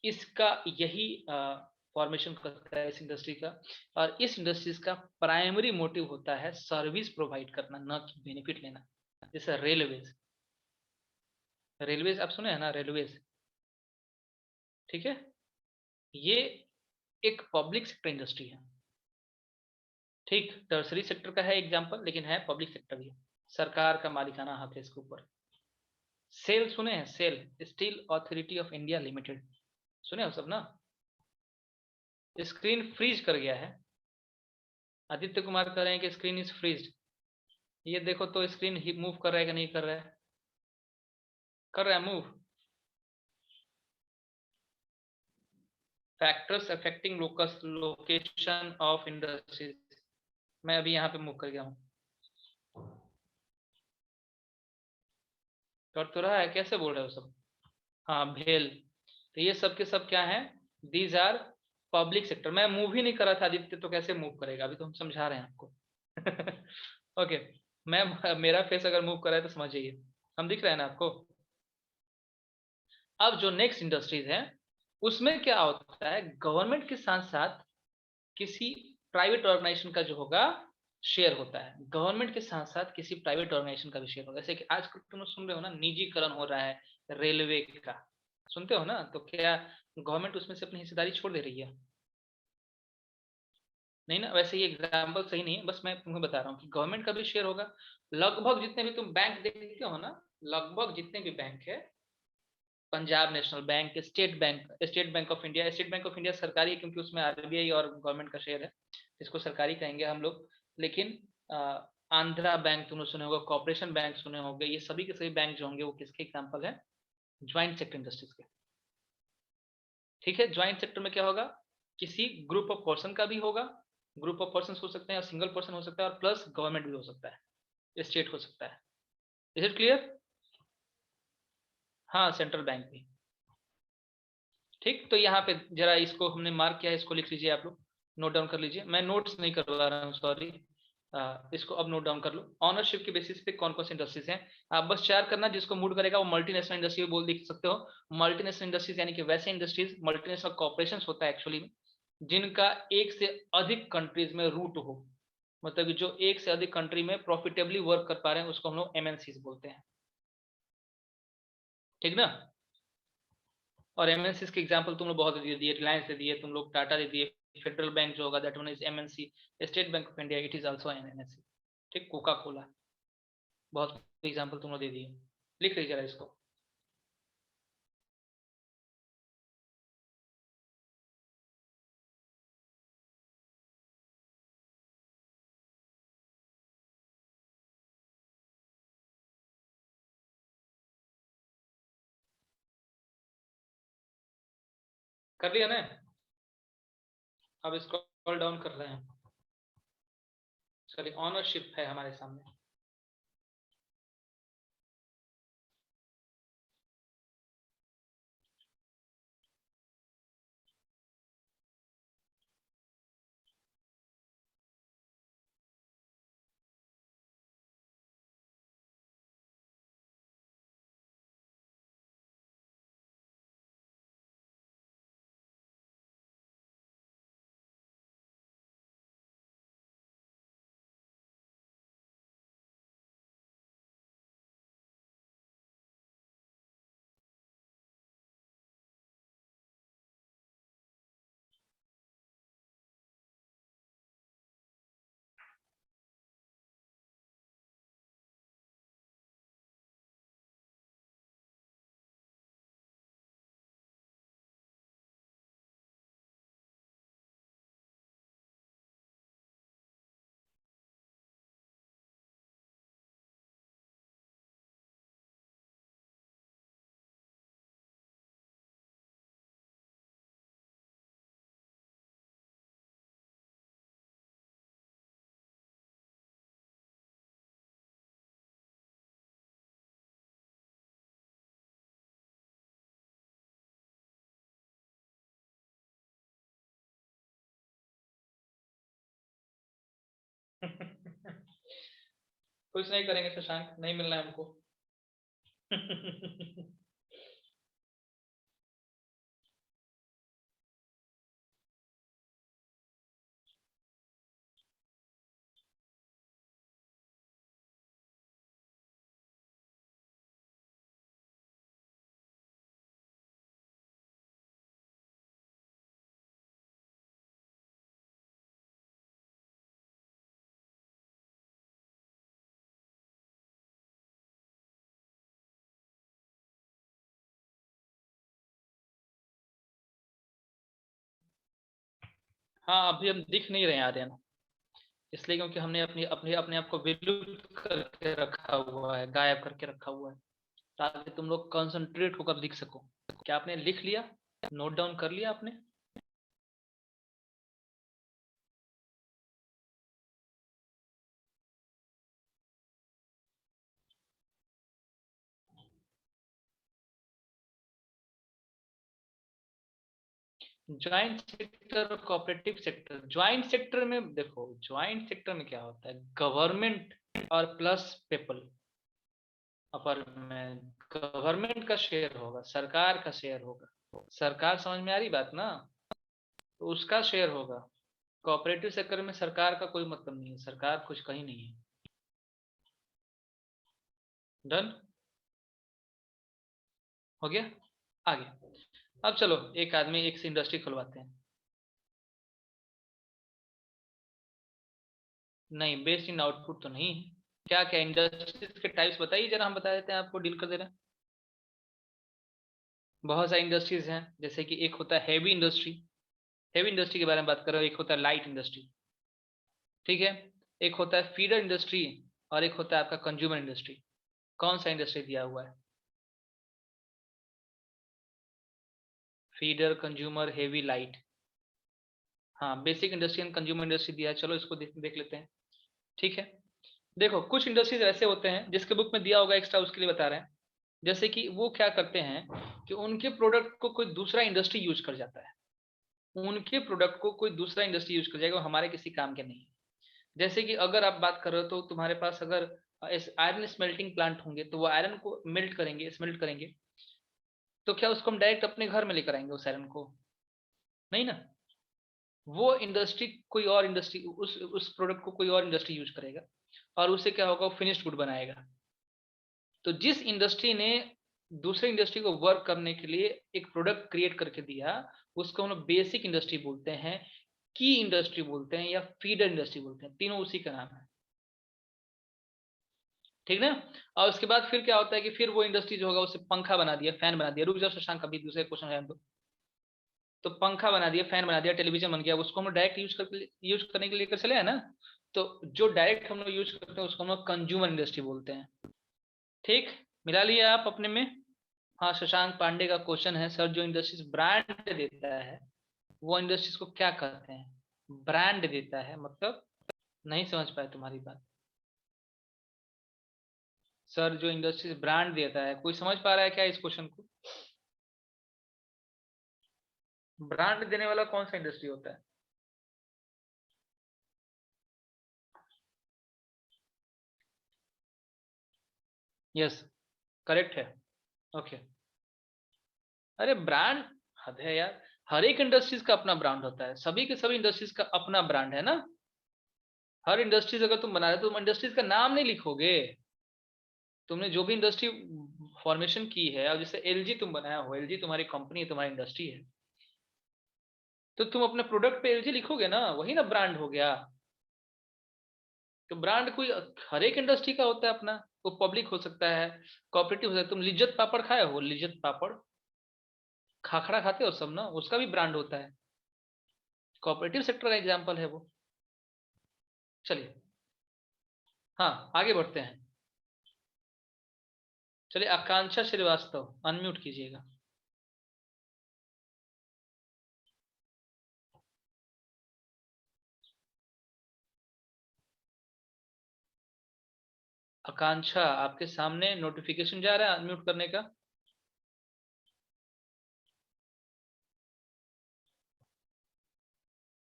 इसका यही फॉर्मेशन करता है इस इंडस्ट्री का। और इस इंडस्ट्रीज का प्राइमरी मोटिव होता है सर्विस प्रोवाइड करना, न कि बेनिफिट लेना। जैसे रेलवेज, रेलवेज आप सुने हैं ना, रेलवेज। ठीक है। ये एक पब्लिक सेक्टर इंडस्ट्री है। ठीक, टर्सरी सेक्टर का है एग्जांपल, लेकिन है पब्लिक सेक्टर भी है। सरकार का मालिकाना हक है इसके ऊपर। सेल सुने हैं? SAIL, Steel Authority of India Limited, सुने हो सब ना? स्क्रीन फ्रीज कर गया है। आदित्य कुमार कह रहे हैं कि स्क्रीन इज फ्रीज। ये देखो तो स्क्रीन मूव कर रहा है कि नहीं कर रहा है? कर रहा है move. Factors affecting location of industries, मैं अभी यहाँ पे मूव कर गया हूँ। कर तो रहा है, कैसे बोल रहे हो सब? हाँ, भेल। तो ये सब के सब क्या है? These are public sector. मैं मूव ही नहीं कर रहा था आदित्य, तो कैसे मूव करेगा? अभी तो हम समझा रहे हैं आपको। ओके। मैं, मेरा फेस अगर मूव कर रहा है तो समझ जाइए, हम दिख रहे हैं ना आपको? अब जो नेक्स्ट इंडस्ट्रीज है, उसमें क्या होता है, गवर्नमेंट के साथ साथ किसी प्राइवेट ऑर्गेनाइजेशन का जो होगा शेयर होता है। गवर्नमेंट के साथ साथ किसी प्राइवेट ऑर्गेनाइजेशन का भी शेयर होगा। जैसे कि आजकल तुम सुन रहे हो ना, निजीकरण हो रहा है रेलवे का, सुनते हो ना? तो क्या गवर्नमेंट उसमें से अपनी हिस्सेदारी छोड़ दे रही है? नहीं ना। वैसे ये एग्जाम्पल सही नहीं है, बस मैं तुम्हें बता रहा हूँ कि गवर्नमेंट का भी शेयर होगा। लगभग जितने भी तुम बैंक देखते हो ना, लगभग जितने भी बैंक है, Punjab national bank, state bank of India, state bank of India सरकारी है क्योंकि उसमें आरबीआई और गवर्नमेंट का शेयर है, इसको सरकारी कहेंगे हम लोग। लेकिन आंध्रा बैंक तुमने सुने होगा, कॉर्पोरेशन बैंक सुने होंगे, ये सभी के सभी बैंक जो होंगे वो किसके एग्जाम्पल है? ज्वाइंट सेक्टर इंडस्ट्रीज के। ठीक है। ज्वाइंट सेक्टर में क्या होगा? किसी ग्रुप ऑफ पर्सन का भी होगा, ग्रुप ऑफ पर्सन हो सकते हैं, और सिंगल पर्सन हो सकता है, और प्लस गवर्नमेंट भी हो सकता है, स्टेट हो सकता है। Is it clear? हाँ, सेंट्रल बैंक भी। ठीक, तो यहाँ पे जरा इसको हमने मार्क किया है, इसको लिख लीजिए आप लोग, नोट डाउन कर लीजिए। मैं नोट्स नहीं करवा रहा हूँ, सॉरी, इसको अब नोट डाउन कर लो। ऑनरशिप के बेसिस पे कौन कौन सी इंडस्ट्रीज हैं, आप बस चार करना, जिसको मूड करेगा वो मल्टीनेशनल इंडस्ट्री बोल देख सकते हो। मल्टीनेशनल इंडस्ट्रीज यानी कि वैसे इंडस्ट्रीज, मल्टीनेशनल कॉर्पोरेशन होता है एक्चुअली में, जिनका एक से अधिक कंट्रीज में रूट हो, मतलब कि जो एक से अधिक कंट्री में प्रॉफिटेबली वर्क कर पा रहे हैं, उसको हम लोग एमएनसीज बोलते हैं, ठीक ना। और एमएनसीज के एग्जांपल तुम लोग बहुत दे दिए, रिलायंस दे दिए तुम लोग, टाटा दे दिए, फेडरल बैंक जो होगा that one is MNC, state bank of India it is also an MNC, ठीक, कोका कोला, बहुत एग्जांपल तुम लोग दे दिए, लिख लीजिए जरा इसको। कर लिया ना, अब स्क्रॉल डाउन कर रहे हैं, सॉरी ऑनरशिप है हमारे सामने। कुछ नहीं करेंगे शशांक, नहीं मिलना है हमको। हाँ अभी हम दिख नहीं रहे आर्यन, इसलिए क्योंकि हमने अपनी अपने अपने आप को विलुप्त करके रखा हुआ है, गायब करके रखा हुआ है, ताकि तुम लोग कंसंट्रेट होकर दिख सको। क्या आपने लिख लिया, नोट डाउन कर लिया आपने? ज्वाइंट सेक्टर और कोऑपरेटिव सेक्टर, ज्वाइंट सेक्टर में देखो, ज्वाइंट सेक्टर में क्या होता है, गवर्नमेंट और प्लस पीपल, अपर में गवर्नमेंट का शेयर होगा, सरकार का शेयर होगा, सरकार समझ में आ रही बात ना, तो उसका शेयर होगा। कोऑपरेटिव सेक्टर में सरकार का कोई मतलब नहीं है, सरकार कुछ कहीं नहीं है। डन हो गया, आगे। अब चलो एक आदमी एक से इंडस्ट्री खुलवाते हैं, नहीं बेस्ड इन आउटपुट तो नहीं है। क्या क्या इंडस्ट्रीज के टाइप्स बताइए जरा, हम बता देते हैं आपको, डील कर दे रहे हैं। बहुत सारी इंडस्ट्रीज हैं, जैसे कि एक होता है हैवी इंडस्ट्री, हैवी इंडस्ट्री के बारे में बात कर रहे हो, एक होता है लाइट इंडस्ट्री, ठीक है, एक होता है फीडर इंडस्ट्री, और एक होता है आपका कंज्यूमर इंडस्ट्री। कौन सा इंडस्ट्री दिया हुआ है? Feeder, consumer, heavy, light. हाँ basic industry and consumer industry दिया है, चलो इसको देख लेते हैं, ठीक है। देखो कुछ इंडस्ट्रीज ऐसे होते हैं जिसके बुक में दिया होगा एक्स्ट्रा, उसके लिए बता रहे हैं। जैसे कि वो क्या करते हैं कि उनके प्रोडक्ट को कोई दूसरा इंडस्ट्री यूज कर जाता है, उनके प्रोडक्ट को कोई दूसरा इंडस्ट्री यूज कर जाएगा, वो हमारे किसी काम के नहीं है। जैसे कि अगर आप बात कर रहे हो तो तुम्हारे पास अगर आयरन स्मेल्टिंग प्लांट होंगे तो वो आयरन को मेल्ट करेंगे, स्मेल्ट करेंगे, तो क्या उसको हम डायरेक्ट अपने घर में लेकर आएंगे उस आयरन को? नहीं ना। वो इंडस्ट्री कोई और इंडस्ट्री उस प्रोडक्ट को कोई और इंडस्ट्री यूज करेगा और उसे क्या होगा, वो फिनिश्ड गुड बनाएगा। तो जिस इंडस्ट्री ने दूसरे इंडस्ट्री को वर्क करने के लिए एक प्रोडक्ट क्रिएट करके दिया, उसको हम लोग बेसिक इंडस्ट्री बोलते हैं, की इंडस्ट्री बोलते हैं, या फीडर इंडस्ट्री बोलते हैं, तीनों उसी का नाम है। ठीक ना। और उसके बाद फिर क्या होता है कि फिर वो इंडस्ट्री जो होगा उसे पंखा बना दिया, फैन बना दिया। रुक जाओ शशांक, अभी दूसरे क्वेश्चन है तो पंखा बना दिया, फैन बना दिया, टेलीविजन बन गया, उसको हम डायरेक्ट यूज करने के लिए लेकर चले हैं ना। तो जो डायरेक्ट हम लोग यूज करते हैं उसको हम लोग कंज्यूमर इंडस्ट्री बोलते हैं। ठीक, मिला लिया आप अपने में। हाँ, शशांक पांडे का क्वेश्चन है, सर जो इंडस्ट्रीज ब्रांड देता है वो इंडस्ट्रीज को क्या कहते हैं? ब्रांड देता है मतलब, नहीं समझ पाए तुम्हारी बात। सर जो इंडस्ट्रीज ब्रांड देता है, कोई समझ पा रहा है क्या इस क्वेश्चन को? ब्रांड देने वाला कौन सा इंडस्ट्री होता है? यस, करेक्ट है। ओके। अरे ब्रांड, हद है यार। हर एक इंडस्ट्रीज का अपना ब्रांड होता है, सभी के सभी इंडस्ट्रीज का अपना ब्रांड है ना। हर इंडस्ट्रीज अगर तुम बना रहे हो तो तुम इंडस्ट्रीज का नाम नहीं लिखोगे। तुमने जो भी इंडस्ट्री फॉर्मेशन की है, अब जैसे एलजी तुम बनाया हो, एलजी तुम्हारी कंपनी है, तुम्हारी इंडस्ट्री है, तो तुम अपने प्रोडक्ट पे एलजी लिखोगे ना, वही ना ब्रांड हो गया। तो ब्रांड कोई हर एक इंडस्ट्री का होता है अपना। वो पब्लिक हो सकता है, कोऑपरेटिव हो सकता है। तुम लिज्जत पापड़ खाए हो? लिज्जत पापड़, खाखड़ा खाते हो सब ना, उसका भी ब्रांड होता है। कोऑपरेटिव सेक्टर का एग्जाम्पल है वो। चलिए, हाँ आगे बढ़ते हैं। चलिए, आकांक्षा श्रीवास्तव, अनम्यूट कीजिएगा। आकांक्षा, आपके सामने नोटिफिकेशन जा रहा है अनम्यूट करने का।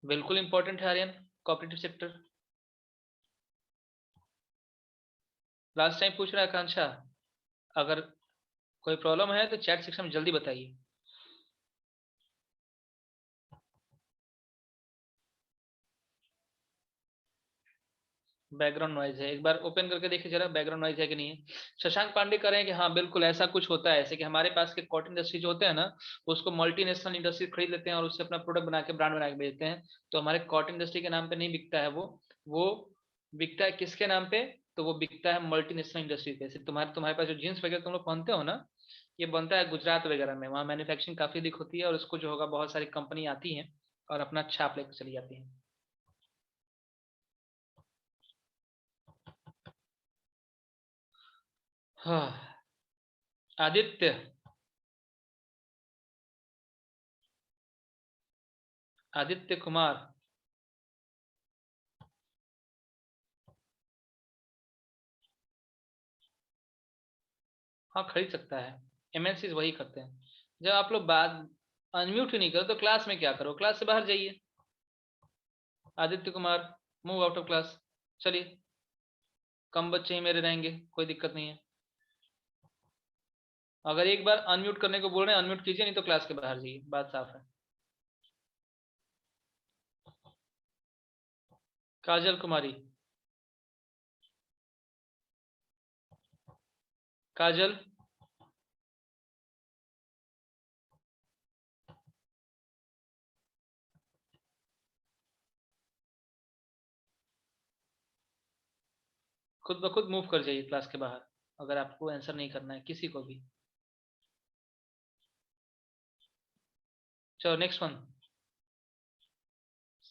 बिल्कुल इंपॉर्टेंट है Aryan, cooperative sector. Last time पूछ रहा है आकांक्षा। अगर कोई प्रॉब्लम है तो चैट सेक्शन में जल्दी बताइए। बैकग्राउंड नॉइज है, एक बार ओपन करके देखिए जरा, बैकग्राउंड नॉइज है कि नहीं है। शशांक पांडे कह रहे हैं कि हाँ बिल्कुल ऐसा कुछ होता है, ऐसे कि हमारे पास के कॉटन इंडस्ट्री जो होते हैं ना, उसको मल्टीनेशनल इंडस्ट्री खरीद लेते हैं और उससे अपना प्रोडक्ट बना के, ब्रांड बना के बेचते हैं। तो हमारे कॉटन इंडस्ट्री के नाम पे नहीं बिकता है वो बिकता है किसके नाम पे? तो वो बिकता है मल्टीनेशनल इंडस्ट्री पे। जैसे तुम्हारे तुम्हारे पास जो जीन्स वगैरह तुम लोग पहनते हो ना, ये बनता है गुजरात वगैरह में, वहाँ मैन्युफैक्चरिंग काफी अधिक होती है और उसको जो होगा बहुत सारी कंपनी आती है और अपना छाप लेकर चली जाती है। हाँ, आदित्य, आदित्य कुमार। हाँ खरीद सकता है, एमएनसीज वही करते हैं। जब आप लोग बात अनम्यूट ही नहीं करो तो क्लास में क्या करो, क्लास से बाहर जाइए। Aditya Kumar, move out of class. चलिए, कम बच्चे ही मेरे रहेंगे, कोई दिक्कत नहीं है। अगर एक बार अनम्यूट करने को बोल रहे हैं अनम्यूट कीजिए, नहीं तो क्लास के बाहर जाइए, बात साफ है। काजल कुमारी, काजल, खुद ब खुद मूव कर जाइए क्लास के बाहर, अगर आपको आंसर नहीं करना है किसी को भी। चलो next one,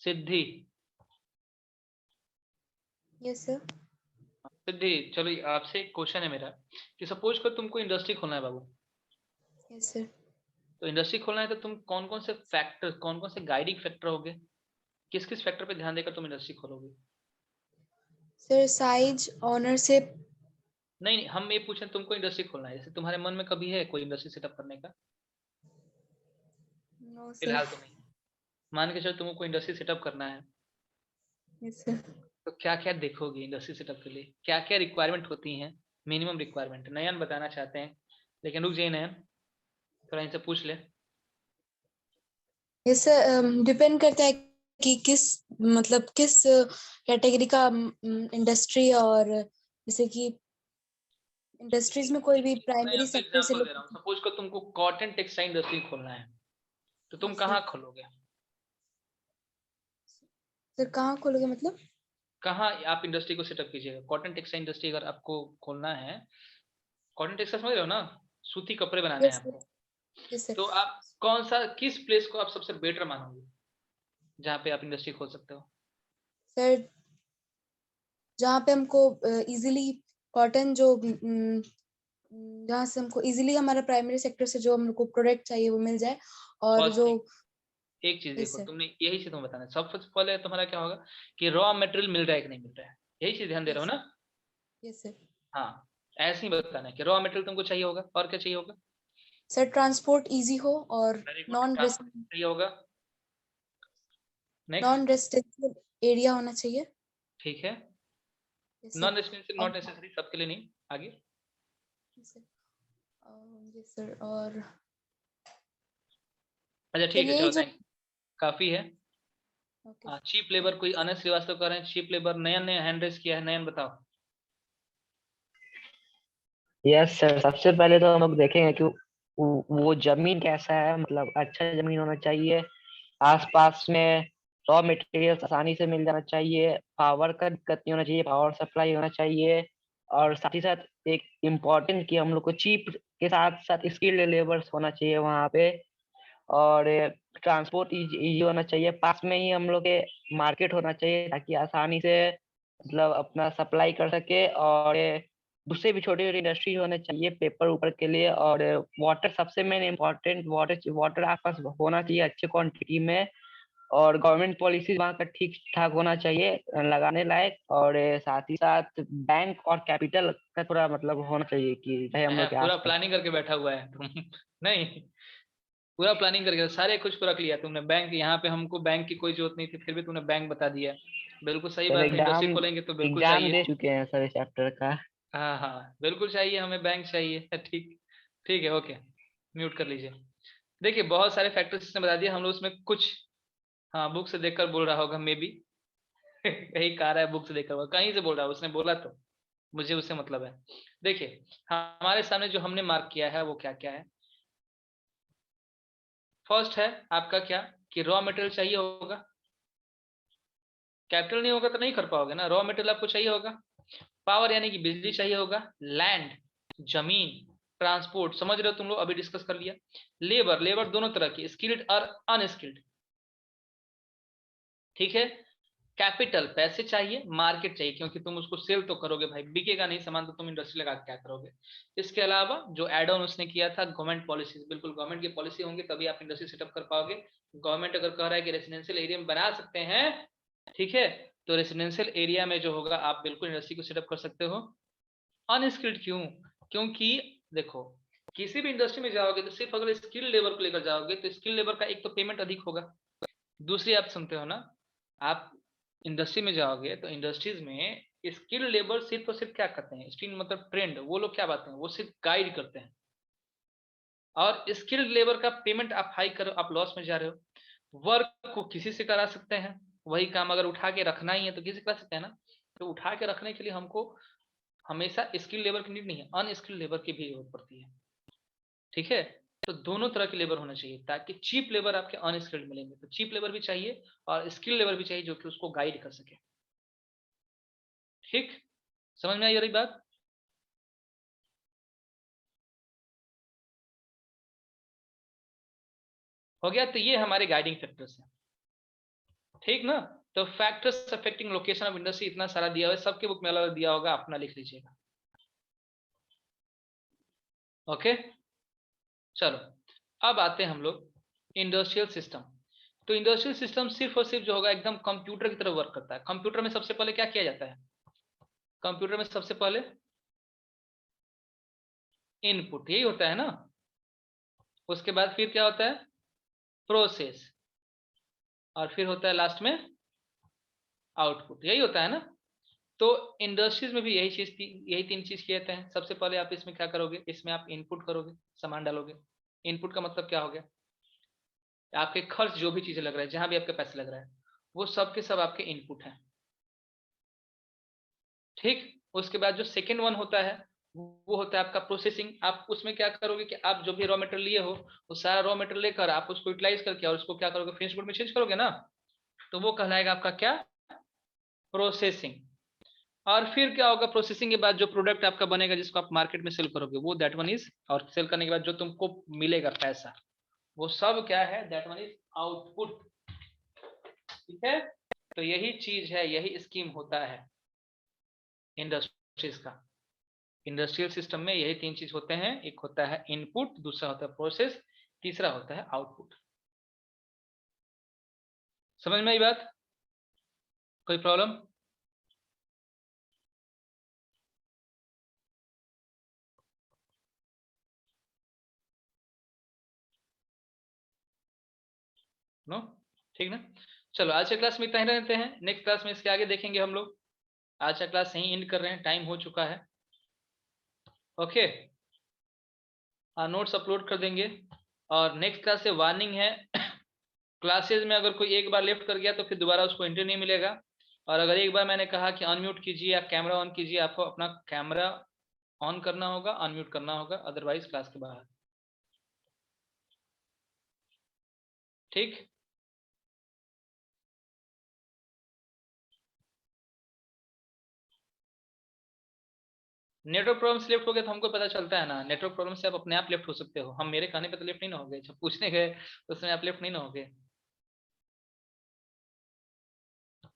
Siddhi. Yes sir. Siddhi, चलो आपसे एक क्वेश्चन है मेरा, कि सपोज कर तुमको इंडस्ट्री खोलना है बाबू। Yes sir. तो इंडस्ट्री खोलना है तो तुम कौन कौन से फैक्टर, कौन कौन से गाइडिंग फैक्टर होगे, किस किस फैक्टर पे ध्यान देकर तुम इंडस्ट्री खोलोगे? Sir size, ownership. नहीं नहीं, हम ये पूछ रहे हैं तुमको इंडस्ट्री खोलना है, जैसे तुम्हारे मन में कभी है कोई इंडस्ट्री सेटअप करने का? No sir. फिलहाल तो नहीं। मान के चलो तुमको कोई इंडस्ट्री सेटअप करना है, यस सर। तो क्या क्या देखोगे इंडस्ट्री सेटअप के लिए, क्या क्या रिक्वायरमेंट होती हैं, मिनिमम रिक्वायरमेंट। नयन बताना चाहते हैं, लेकिन रुक जाइए नयन, थोड़ा इनसे पूछ ले। ये सर डिपेंड करता है कि किस मतलब किस कैटेगरी का इंडस्ट्री, और जैसे कि इंडस्ट्रीज में कोई भी मैं प्राइमरी आपको सेक्टर से एग्जांपल दे रहा हूँ, सपोज को तुमको कॉटन टेक्सटाइल इंडस्ट्री खोलना है, तो तुम यस कहाँ सर। खोलोगे? सर कहाँ खोलोगे मतलब? कहाँ आप इंडस्ट्री को सेटअप कीजिएगा? कॉटन टेक्सटाइल इंडस्ट्री अगर आपको खोलना है, कॉटन टेक्सटाइल समझ रहे हो ना, सूती कपड़े बनाने हैं यस सर। आपको, यस सर। तो आप कौन सा किस प्लेस को आप सबसे बेटर मानोगे जहाँ पे आप इंडस्ट्री खोल सकते हो? सर जहाँ पे हमको इजीली कॉटन जो जहाँ से हमको इजीली हमारा प्राइमरी सेक्टर से जो हमको प्रोडक्ट चाहिए वो मिल जाए, और फर्स्ट जो। थिंग, एक चीज यस देखो, सर। तुमने यही चीज तुम बताना है। सबसे पहले तुम्हारा क्या होगा कि रॉ मटेरियल मिल रहा है कि नहीं मिल रहा है, यही चीज ध्यान दे रहे हो यस। ना? Yes sir. हाँ, ऐसे ही बताना है कि रॉ मटेरियल तुमको चाहिए होगा, और क्या चाहिए होगा? सर ट्रांसपोर्ट इजी हो, और वेरी गुड, नॉन ट्रांसपोर्ट चाहिए होगा। नेक्स्ट, नॉन रेजिडेंशियल एरिया होना चाहिए। ठीक है, यस सर। नॉन रेजिडेंशियल और नॉट नेसेसरी, सबके लिए नहीं। आगे, यस सर। Yes sir. और अच्छा सर ठीक है, यही चलो जो। थैंक, काफी है। ओके। चीप लेबर, कोई अनंत श्रीवास्तव कर रहे हैं चीप लेबर, नयन ने हैंड रेस किया है, नयन बताओ। यस सर, सबसे पहले तो हम लोग देखेंगे कि वो जमीन कैसा है, मतलब अच्छा जमीन होना चाहिए, आसपास में रॉ मटेरियल आसानी से मिल जाना चाहिए, पावर का दिक्कत नहीं होना चाहिए, पावर सप्लाई होना चाहिए, और साथ ही साथ एक इम्पोर्टेंट कि हम लोग को चीप के साथ साथ स्किल्ड लेबर्स होना चाहिए वहाँ पे, और ट्रांसपोर्ट इजी होना चाहिए, पास में ही हम लोग के मार्केट होना चाहिए ताकि आसानी से मतलब अपना सप्लाई कर सके, और दूसरे भी छोटे छोटे इंडस्ट्री होने चाहिए पेपर ऊपर के लिए, और वाटर सबसे मेन इम्पोर्टेंट, वाटर वाटर आसपास होना चाहिए अच्छे क्वांटिटी में, और गवर्नमेंट पॉलिसी वहाँ का ठीक ठाक होना चाहिए लगाने लायक, और साथ ही साथ बैंक और कैपिटल का थोड़ा मतलब होना चाहिए कि भाई हम लोग के पूरा आसपास। प्लानिंग करके बैठा हुआ है तुम नहीं, पूरा प्लानिंग करके सारे कुछ को रख लिया तुमने। बैंक, यहाँ पे हमको बैंक की कोई जरूरत नहीं थी, फिर भी तुमने बैंक बता दिया। बिल्कुल सही सर बात है, इंडस्ट्री एग्जाम खोलेंगे तो बिल्कुल एग्जाम चाहिए। दे चुके हैं सर इस चैप्टर का। हाँ हाँ, बिल्कुल चाहिए, हमें बैंक चाहिए ठीक। ठीक है, ओके, म्यूट कर लीजिए। देखिए बहुत सारे फैक्टर्स इसने बता दिए, हम लोग उसमें कुछ, हाँ बुक से देखकर बोल रहा होगा मे बी कहीं कह रहा है बुक से देखकर, वो कहीं से बोल रहा है, उसने बोला तो मुझे उससे मतलब है। देखिए हमारे सामने जो हमने मार्क किया है वो क्या क्या है। फर्स्ट है आपका क्या, कि रॉ मटेरियल चाहिए होगा, कैपिटल नहीं होगा तो नहीं कर पाओगे ना। रॉ मटेरियल आपको चाहिए होगा, पावर यानी कि बिजली चाहिए होगा, लैंड जमीन, ट्रांसपोर्ट समझ रहे हो तुम लोग, अभी डिस्कस कर लिया। लेबर, लेबर दोनों तरह की, स्किल्ड और अनस्किल्ड, ठीक है। कैपिटल पैसे चाहिए, मार्केट चाहिए, क्योंकि तुम उसको सेल तो करोगे भाई, बिकेगा नहीं सामान तो तुम इंडस्ट्री लगा के क्या करोगे। इसके अलावा जो एड ऑन उसने किया था गवर्नमेंट पॉलिसीज, बिल्कुल गवर्नमेंट की पॉलिसी होंगी तभी आप इंडस्ट्री सेटअप कर पाओगे। गवर्नमेंट अगर कह रहा है कि रेसिडेंशियल एरिया में बना सकते हैं, ठीक है, तो रेसिडेंशियल एरिया में जो होगा आप बिल्कुल इंडस्ट्री को सेटअप कर सकते हो। अनस्किल्ड क्यों? क्योंकि देखो किसी भी इंडस्ट्री में जाओगे तो सिर्फ अगर स्किल लेबर को लेकर जाओगे तो स्किल लेबर का एक तो पेमेंट अधिक होगा, दूसरी आप सुनते हो ना, आप इंडस्ट्री में जाओगे तो इंडस्ट्रीज में स्किल लेबर सिर्फ और सिर्फ क्या करते हैं, स्किल मतलब ट्रेंड, वो लोग क्या बात है, वो सिर्फ गाइड करते हैं। और स्किल्ड लेबर का पेमेंट आप हाई करो, आप लॉस में जा रहे हो। वर्क को किसी से करा सकते हैं, वही काम अगर उठा के रखना ही है तो किसी से करा सकते हैं ना। तो उठा के रखने के लिए हमको हमेशा स्किल लेबर की नीड नहीं है, अनस्किल्ड लेबर की भी जरूरत पड़ती है, ठीक है। तो दोनों तरह के लेबर होना चाहिए ताकि चीप लेबर आपके अनस्किल्ड मिलेंगे, तो चीप लेबर भी चाहिए और स्किल लेबर भी चाहिए जो कि उसको गाइड कर सके, ठीक। समझ में आई रही बात? हो गया, तो ये हमारे गाइडिंग फैक्टर्स हैं, ठीक ना। तो factors affecting location of industry इतना सारा दिया हुआ है, सबके बुक में अलग दिया होगा, अपना लिख लीजिएगा, ओके। चलो अब आते हैं हम लोग इंडस्ट्रियल सिस्टम। तो इंडस्ट्रियल सिस्टम सिर्फ और सिर्फ जो होगा एकदम कंप्यूटर की तरह वर्क करता है। कंप्यूटर में सबसे पहले क्या किया जाता है, कंप्यूटर में सबसे पहले इनपुट, यही होता है ना। उसके बाद फिर क्या होता है, प्रोसेस, और फिर होता है लास्ट में आउटपुट, यही होता है ना। तो इंडस्ट्रीज में भी यही चीज यही 3 चीज कहते हैं। सबसे पहले आप इसमें क्या करोगे, इसमें आप इनपुट करोगे, सामान डालोगे। इनपुट का मतलब क्या हो गया, आपके खर्च जो भी चीजें लग रहा है, जहां भी आपके पैसे लग रहा है, वो सब के सब आपके इनपुट हैं। ठीक, उसके बाद जो सेकेंड वन होता है वो होता है आपका प्रोसेसिंग। आप उसमें क्या करोगे कि आप जो भी रॉ मटेरियल लिए हो, वो सारा रॉ मटेरियल लेकर आप उसको यूटिलाइज करके और उसको क्या करोगे, फिनिश गुड में चेंज करोगे ना, तो वो कहलाएगा आपका क्या, प्रोसेसिंग। और फिर क्या होगा, प्रोसेसिंग के बाद जो प्रोडक्ट आपका बनेगा जिसको आप मार्केट में सेल करोगे, वो दैट वन इज, और सेल करने के बाद जो तुमको मिलेगा पैसा, वो सब क्या है, दैट वन इज आउटपुट। ठीक है, तो यही चीज है, यही स्कीम होता है इंडस्ट्रीज का। इंडस्ट्रियल सिस्टम में यही 3 चीज होते हैं, एक होता है इनपुट, दूसरा होता है प्रोसेस, तीसरा होता है आउटपुट। समझ में आई बात, कोई प्रॉब्लम? नो, ठीक ना। चलो आज के क्लास में इतना ही रहते हैं, नेक्स्ट क्लास में इसके आगे देखेंगे हम लोग। आज का क्लास यहीं एंड कर रहे हैं, टाइम हो चुका है। ओके, नोट्स अपलोड कर देंगे। और नेक्स्ट क्लास से वार्निंग है, क्लासेज में अगर कोई एक बार लेफ्ट कर गया तो फिर दोबारा उसको एंट्री नहीं मिलेगा। और अगर एक बार मैंने कहा कि अनम्यूट कीजिए या कैमरा ऑन कीजिए, आपको अपना कैमरा ऑन करना होगा, अनम्यूट करना होगा, अदरवाइज क्लास के बाहर। ठीक, नेटवर्क प्रॉब्लम से लेफ्ट हो गए तो हमको पता चलता है ना, नेटवर्क प्रॉब्लम से आप अपने आप लेफ्ट हो सकते हो, हम मेरे कहने पे तो लेफ्ट नहीं ना हो गए, जब पूछने गए तो उसमें आप लेफ्ट नहीं ना हो गए।